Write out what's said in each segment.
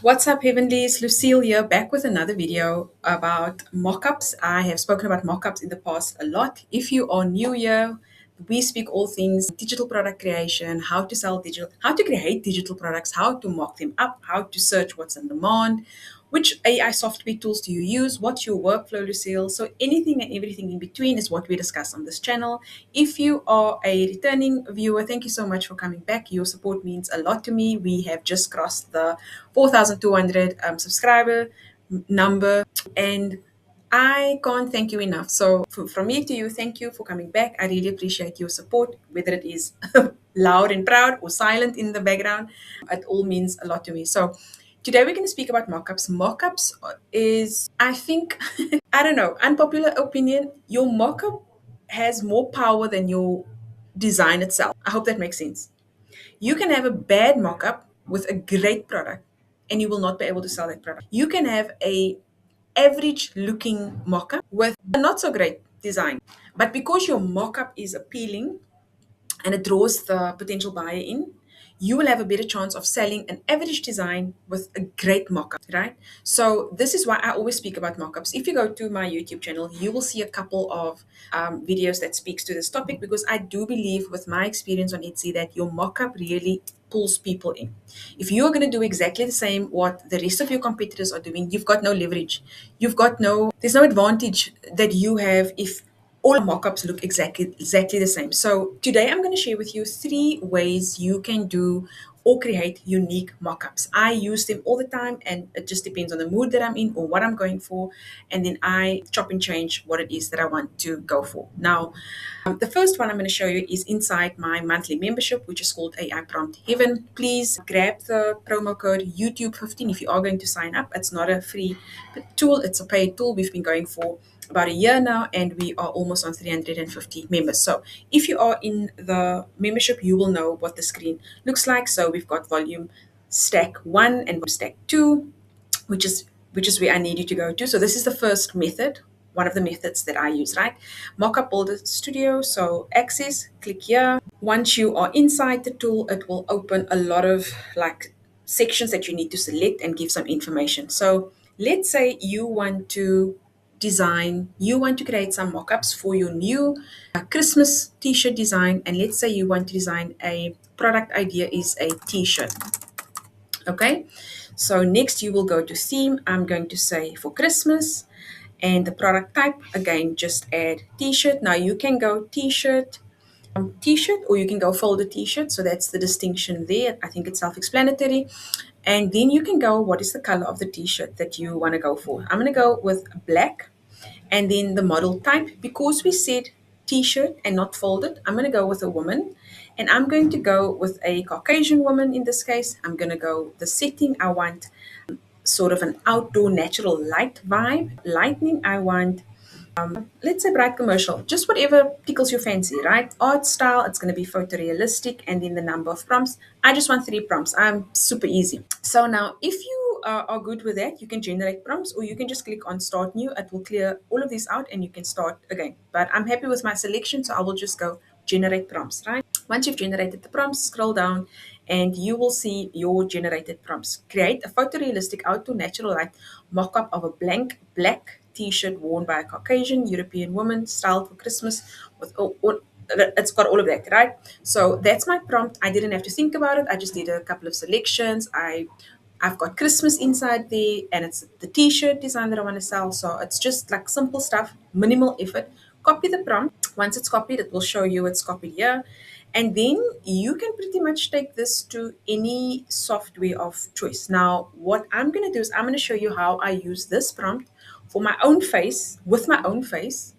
What's up, Heavenlies? Lucille here, back with another video about mockups. I have spoken about mockups in the past a lot. If you are new here, we speak all things digital product creation, how to sell digital, how to create digital products, how to mock them up, how to search what's in demand, which AI software tools do you use, what's your workflow, Lucille. So anything and everything in between is what we discuss on this channel. If you are a returning viewer, thank you so much for coming back. Your support means a lot to me. We have just crossed the 4,200 subscriber number, and I can't thank you enough. So from me to you, thank you for coming back. I really appreciate your support, whether it is loud and proud or silent in the background. It all means a lot to me. So today we're going to speak about mockups. Mockups is, I think, I don't know, unpopular opinion. Your mockup has more power than your design itself. I hope that makes sense. You can have a bad mockup with a great product and you will not be able to sell that product. You can have a average looking mockup with a not so great design. But because your mockup is appealing and it draws the potential buyer in, you will have a better chance of selling an average design with a great mockup, right? So this is why I always speak about mockups. If you go to my YouTube channel, you will see a couple of videos that speaks to this topic, because I do believe with my experience on Etsy that your mockup really pulls people in. If you're going to do exactly the same what the rest of your competitors are doing, you've got no leverage. There's no advantage that you have if all mockups look exactly the same. So today I'm going to share with you 3 ways you can do or create unique mockups. I use them all the time, and it just depends on the mood that I'm in or what I'm going for, and then I chop and change what it is that I want to go for. Now, the first one I'm going to show you is inside my monthly membership, which is called AI Prompt Heaven. Please grab the promo code YouTube15 if you are going to sign up. It's not a free tool, it's a paid tool. We've been going for about a year now, and we are almost on 350 members. So if you are in the membership, you will know what the screen looks like. So we've got volume stack 1 and stack 2, which is where I need you to go to. So this is the first method, one of the methods that I use, right? Mockup Builder Studio. So access, click here. Once you are inside the tool, it will open a lot of like sections that you need to select and give some information. So let's say you want to create some mockups for your new Christmas t-shirt design, and let's say you want to design a product idea is a t-shirt. Okay, so next you will go to theme. I'm going to say for Christmas, and the product type, again, just add t-shirt. Now you can go t-shirt, or you can go folded t-shirt. So that's the distinction there. I think it's self-explanatory. And then you can go, what is the color of the t-shirt that you want to go for? I'm going to go with black. And then the model type, because we said t-shirt and not folded, I'm going to go with a woman, and I'm going to go with a Caucasian woman in this case. I'm going to go the setting. I want sort of an outdoor natural light vibe. Lightning, I want, let's say bright commercial, just whatever tickles your fancy, right? Art style, it's going to be photorealistic, and then the number of prompts. I just want 3 prompts. I'm super easy. So now if you are good with that, you can generate prompts, or you can just click on start new. It will clear all of these out and you can start again. But I'm happy with my selection, so I will just go generate prompts, right? Once you've generated the prompts, scroll down and you will see your generated prompts. Create a photorealistic outdoor natural light mock-up of a blank black t-shirt worn by a Caucasian European woman, styled for Christmas with all it's got all of that, right? So that's my prompt. I didn't have to think about it. I just did a couple of selections. I've got Christmas inside there, and it's the t-shirt design that I want to sell. So it's just like simple stuff, minimal effort. Copy the prompt. Once it's copied, it will show you it's copied here. And then you can pretty much take this to any software of choice. Now, what I'm going to do is I'm going to show you how I use this prompt for my own face, with my own face,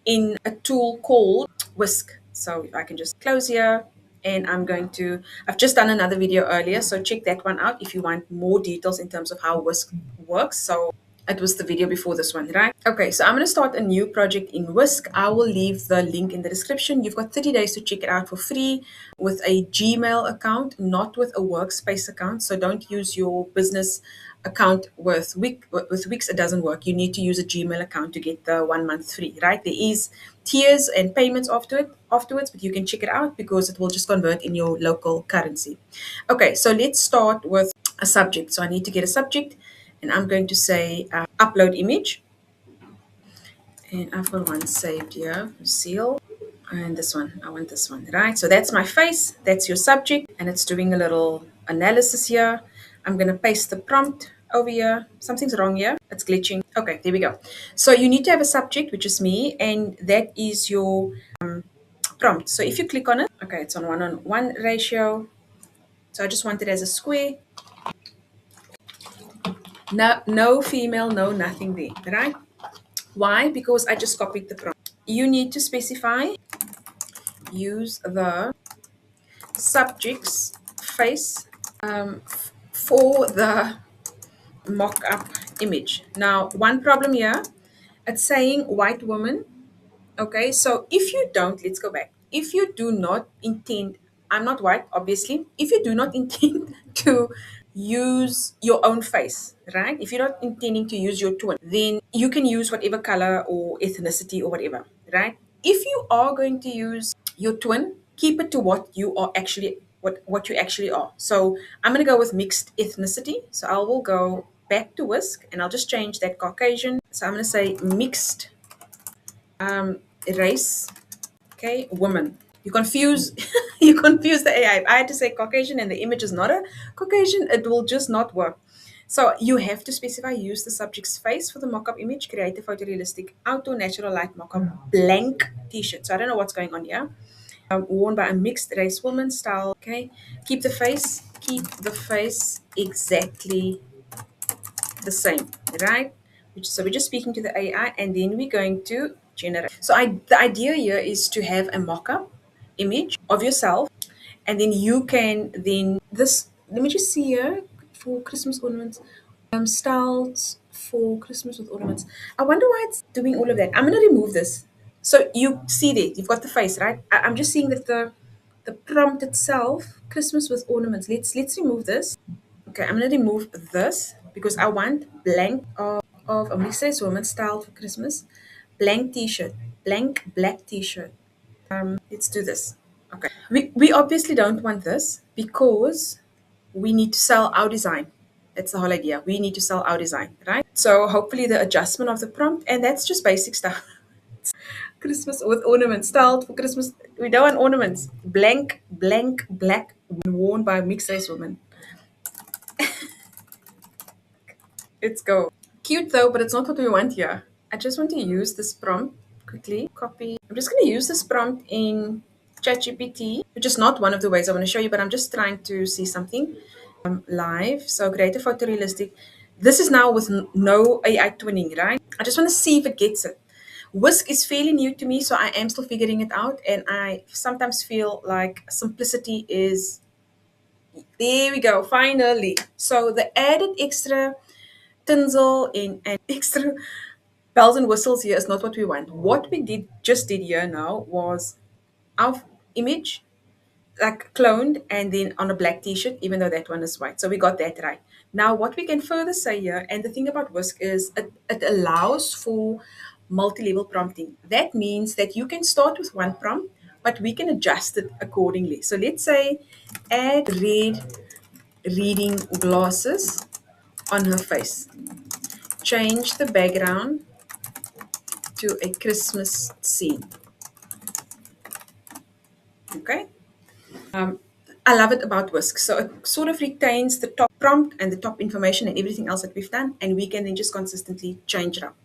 in a tool called Whisk. So if I can just close here, and I've just done another video earlier, so check that one out if you want more details in terms of how Whisk works. So it was the video before this one, right? Okay, so I'm going to start a new project in Whisk. I will leave the link in the description. You've got 30 days to check it out for free with a Gmail account, not with a workspace account. So don't use your business account with Wix. It doesn't work. You need to use a Gmail account to get the 1 month free, right? There is tiers and payments afterwards, but you can check it out because it will just convert in your local currency. Okay, so let's start with a subject. So I need to get a subject, and I'm going to say upload image. And I've got one saved here, Lucille. And this one, I want this one, right? So that's my face, that's your subject, and it's doing a little analysis here. I'm going to paste the prompt over here. Something's wrong here. It's glitching. Okay, there we go. So you need to have a subject, which is me, and that is your prompt. So if you click on it, okay, it's on one ratio. So I just want it as a square. No, no female, no nothing there, right? Why? Because I just copied the prompt. You need to specify, use the subject's face for the mock-up image. Now, one problem here, it's saying white woman. Okay, so if you don't, let's go back. If you do not intend, I'm not white, obviously. If you do not intend to use your own face, right? If you're not intending to use your twin, then you can use whatever color or ethnicity or whatever, right? If you are going to use your twin, keep it to what you are actually what you actually are. So I'm gonna go with mixed ethnicity. So I will go back to Whisk and I'll just change that Caucasian. So I'm gonna say mixed race, okay, woman. You confuse you confuse the AI. If I had to say Caucasian and the image is not a Caucasian, it will just not work. So you have to specify, use the subject's face for the mock-up image, create a photorealistic auto natural light mock-up blank t-shirt. So I don't know what's going on here. Worn by a mixed race woman style. Okay. Keep the face exactly the same, right? So we're just speaking to the AI and then we're going to generate. So the idea here is to have a mock-up image of yourself, and then you can then this. Let me just see here for Christmas ornaments. Styles for Christmas with ornaments. I wonder why it's doing all of that. I'm gonna remove this. So you see there, you've got the face, right? I'm just seeing that the prompt itself, Christmas with ornaments. Let's remove this. Okay, I'm gonna remove this because I want blank of a mixed race woman style for Christmas. Blank t-shirt, blank black t-shirt. Let's do this. Okay. We obviously don't want this because we need to sell our design. That's the whole idea. We need to sell our design, right? So hopefully the adjustment of the prompt, and that's just basic stuff. Christmas with ornaments, styled for Christmas. We don't want ornaments. Blank, blank, black, worn by a mixed race woman. Let's go. Cute though, but it's not what we want here. I just want to use this prompt quickly. Copy. I'm just going to use this prompt in ChatGPT, which is not one of the ways I want to show you, but I'm just trying to see something live. So create a photorealistic. This is now with no AI twinning, right? I just want to see if it gets it. Whisk is fairly new to me, so I am still figuring it out, and I sometimes feel like simplicity is. There we go, finally. So the added extra tinsel and extra bells and whistles here is not what we want. What we did here now was our image like cloned and then on a black t-shirt, even though that one is white. So we got that right. Now what we can further say here, and the thing about Whisk is it allows for multi-level prompting. That means that you can start with one prompt, but we can adjust it accordingly. So let's say add red reading glasses on her face. Change the background to a Christmas scene. Okay. I love it about Whisk. So it sort of retains the top prompt and the top information and everything else that we've done, and we can then just consistently change it up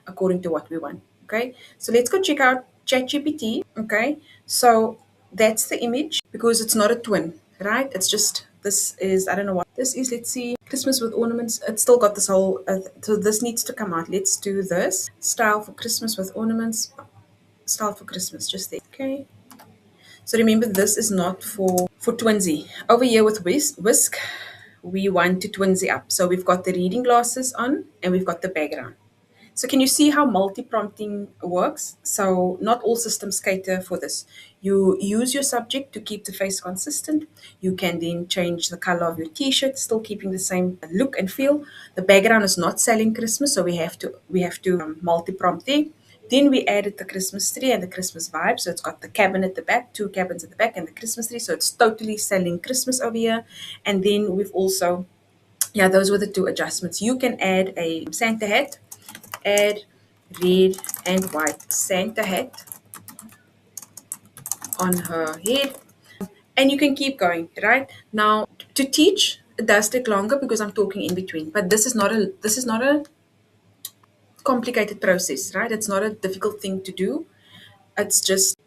according to what we want. Okay. So let's go check out ChatGPT. Okay. So that's the image because it's not a twin, right? It's just this is I don't know what this is. Let's see. Christmas with ornaments. It's still got this whole. So this needs to come out. Let's do this. Style for Christmas with ornaments. Style for Christmas. Just there. Okay. So remember, this is not for twinsy. Over here with Whisk, we want to twinsy up. So we've got the reading glasses on and we've got the background. So can you see how multi-prompting works? So not all systems cater for this. You use your subject to keep the face consistent. You can then change the color of your t-shirt, still keeping the same look and feel. The background is not selling Christmas, so we have to multi-prompt there. Then we added the Christmas tree and the Christmas vibe. So it's got the cabin at the back, two cabins at the back, and the Christmas tree. So it's totally selling Christmas over here. And then we've also Yeah, those were the two adjustments. You can add a Santa hat, add red and white Santa hat on her head, and you can keep going. Right now, to teach, it does take longer because I'm talking in between, but this is not a complicated process, right? It's not a difficult thing to do. It's just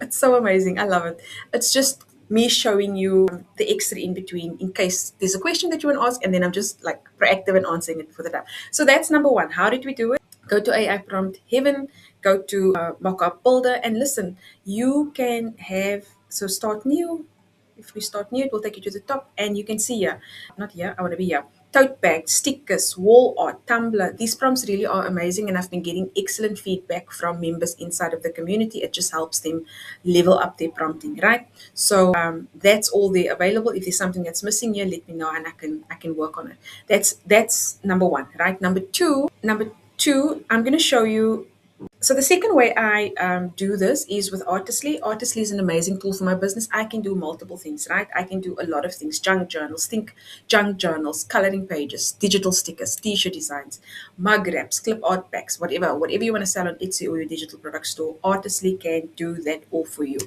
it's so amazing. I love it. It's just me showing you the extra in between in case there's a question that you want to ask, and then I'm just like proactive and answering it for the time. So that's number one. How did we do it? Go to AI Prompt Heaven, go to Mockup Builder, and listen. You can have, so start new. If we start new, it will take you to the top, and you can see here, not here, I want to be here. Tote bags, stickers, wall art, Tumblr. These prompts really are amazing, and I've been getting excellent feedback from members inside of the community. It just helps them level up their prompting, right? So that's all there available. If there's something that's missing here, let me know, and I can work on it. That's number one, right? Number two, I'm going to show you. So the second way I do this is with Artistly. Artistly is an amazing tool for my business. I can do multiple things, right? I can do a lot of things. Junk journals, think junk journals, coloring pages, digital stickers, t-shirt designs, mug wraps, clip art packs, whatever you want to sell on Etsy or your digital product store. Artistly can do that all for you.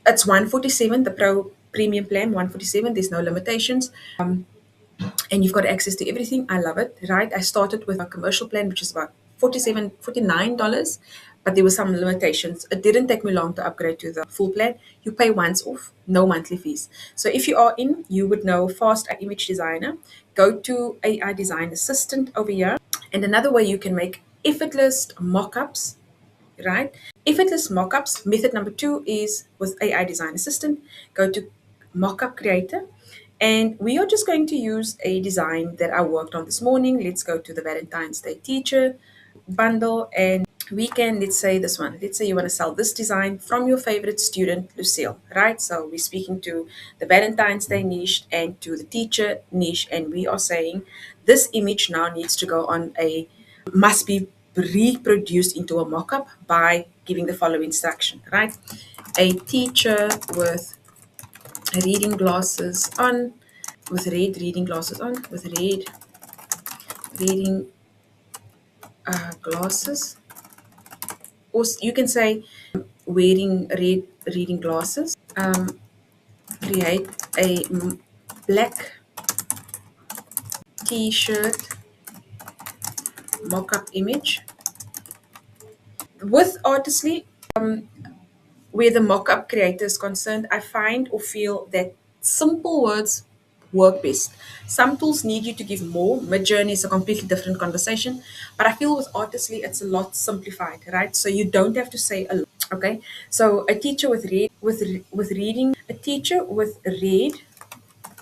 It's 147, the Pro Premium plan, 147. There's no limitations. And you've got access to everything. I love it, right? I started with a commercial plan, which is about $49, but there were some limitations. It didn't take me long to upgrade to the full plan. You pay once off, no monthly fees. So if you are in, you would know Fast Image Designer. Go to AI Design Assistant over here. And another way you can make effortless mockups, right? Effortless mockups. Method number two is with AI Design Assistant. Go to Mockup Creator, and we are just going to use a design that I worked on this morning. Let's go to the Valentine's Day teacher bundle, and we can, let's say this one. Let's say you want to sell this design from your favorite student, Lucille, right? So we're speaking to the Valentine's Day niche and to the teacher niche, and we are saying this image now needs to go on must be reproduced into a mockup by giving the following instruction, right? A teacher with reading glasses on, with red reading glasses on, with red reading glasses, or you can say wearing red reading glasses. Create a black t-shirt mock-up image. With Artistly, where the mock-up creator is concerned, I find or feel that simple words work best. Some tools need you to give more. Midjourney is a completely different conversation, but I feel with Artistly it's a lot simplified, right? So you don't have to say a lot. Okay, so a teacher with reading, a teacher with red.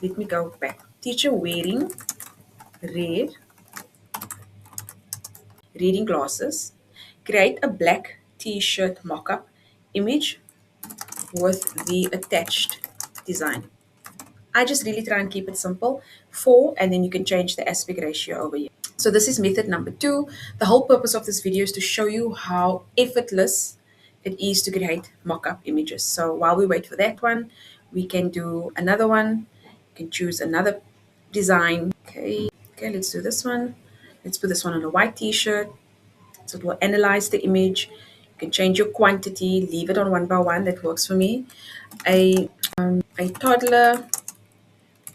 Let me go back. Teacher wearing red reading glasses. Create a black T-shirt mock-up image with the attached design. I just really try and keep it simple. 4, and then you can change the aspect ratio over here. So this is method number 2. The whole purpose of this video is to show you how effortless it is to create mock-up images. So while we wait for that one, we can do another one. You can choose another design. Okay, let's do this one. Let's put this one on a white t-shirt. So it will analyze the image. You can change your quantity, leave it on 1 by 1. That works for me. A toddler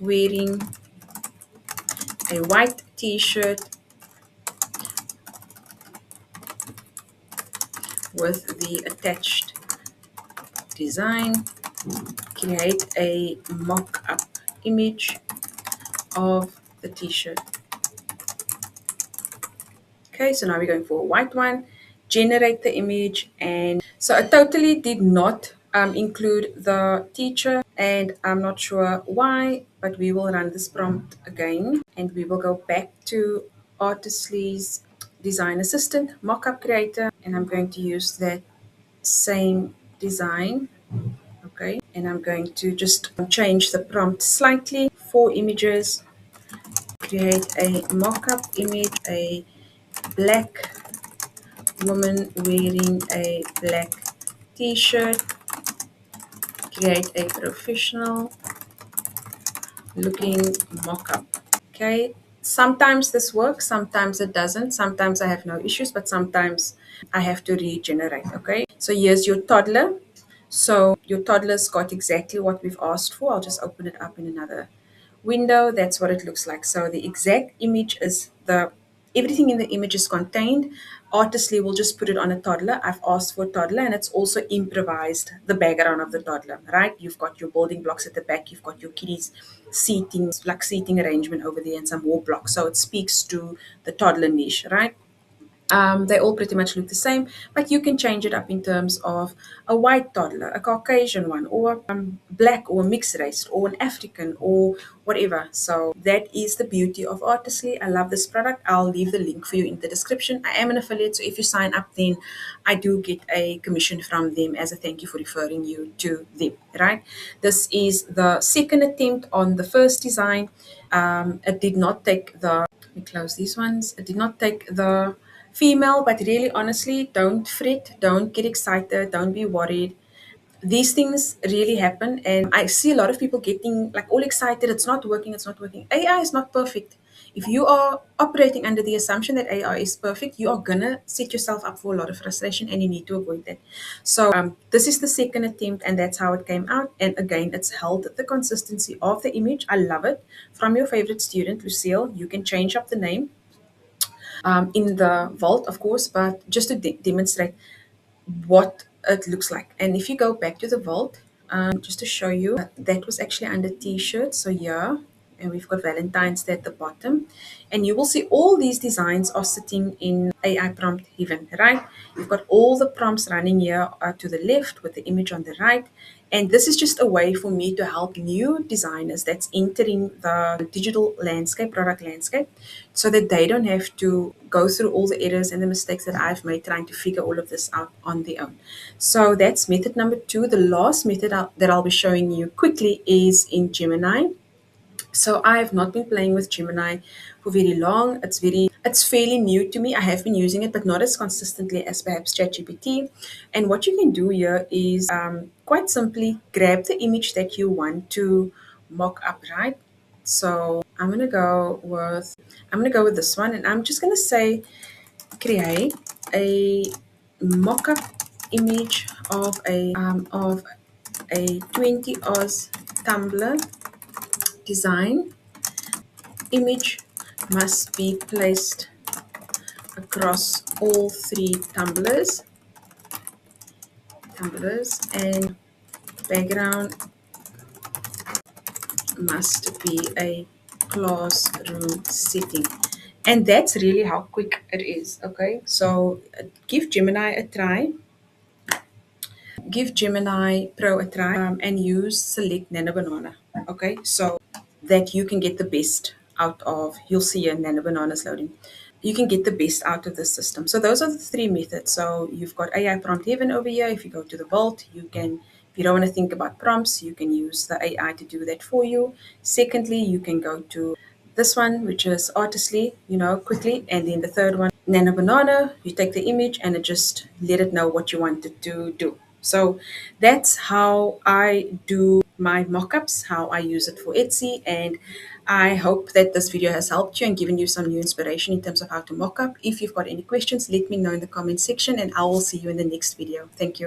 wearing a white t-shirt with the attached design. Create a mock-up image of the t-shirt. Okay, so now we're going for a white one. Generate the image, and so I totally did not include the teacher, and I'm not sure why, but we will run this prompt again, and we will go back to Artistly's Design Assistant, Mockup Creator, and I'm going to use that same design. Okay, and I'm going to just change the prompt slightly. 4 images. Create a mockup image, a black woman wearing a black t-shirt. Create a professional looking mockup. Okay, sometimes this works, sometimes it doesn't. Sometimes I have no issues, but sometimes I have to regenerate. Okay, so here's your toddler. So your toddler's got exactly what we've asked for. I'll just open it up in another window. That's what it looks like. So the exact image is everything in the image is contained. Artistly will just put it on a toddler. I've asked for a toddler, and it's also improvised the background of the toddler, right? You've got your building blocks at the back, you've got your kiddies seating, like seating arrangement over there, and some more blocks. So it speaks to the toddler niche, right? They all pretty much look the same, but you can change it up in terms of a white toddler, a Caucasian one, or black, or mixed race, or an African, or whatever. So that is the beauty of Artistly. I love this product. I'll leave the link for you in the description. I am an affiliate, so if you sign up, then I do get a commission from them as a thank you for referring you to them, right? This is the second attempt on the first design. It did not take the, let me close these ones. It did not take the female, but really, honestly, don't fret, don't get excited, don't be worried. These things really happen, and I see a lot of people getting like all excited. It's not working, it's not working. AI is not perfect. If you are operating under the assumption that AI is perfect, you are gonna set yourself up for a lot of frustration, and you need to avoid that. So this is the second attempt, and that's how it came out. And again, it's held the consistency of the image. I love it. From your favorite student, Lucille, you can change up the name in the vault, of course, but just to demonstrate what it looks like. And if you go back to the vault, just to show you, that was actually under t-shirts. So yeah, and we've got Valentine's Day at the bottom. And you will see all these designs are sitting in AI prompt heaven, right? You've got all the prompts running here to the left with the image on the right. And this is just a way for me to help new designers that's entering the digital landscape, product landscape, so that they don't have to go through all the errors and the mistakes that I've made trying to figure all of this out on their own. So that's method number two. The last method that I'll be showing you quickly is in Gemini. So I have not been playing with Gemini for very long. It's fairly new to me. I have been using it, but not as consistently as perhaps ChatGPT. And what you can do here is quite simply grab the image that you want to mock up, right? So I'm gonna go with this one, and I'm just gonna say create a mock-up image of a 20 Oz tumbler design. Image must be placed across all three tumblers, and background must be a classroom setting. And that's really how quick it is. Okay, so give Gemini a try. Give Gemini Pro a try, and use select NanoBanana. Okay, so that you can get the best out of, you'll see a NanoBanana's loading. You can get the best out of the system. So those are the three methods. So you've got AI prompt heaven over here. If you go to the vault, you can, if you don't want to think about prompts, you can use the AI to do that for you. Secondly, you can go to this one, which is Artistly, quickly. And then the third one, NanoBanana, you take the image and it just let it know what you want it to do. So that's how I do my mockups, how I use it for Etsy. And I hope that this video has helped you and given you some new inspiration in terms of how to mock up. If you've got any questions, let me know in the comment section, and I will see you in the next video. Thank you.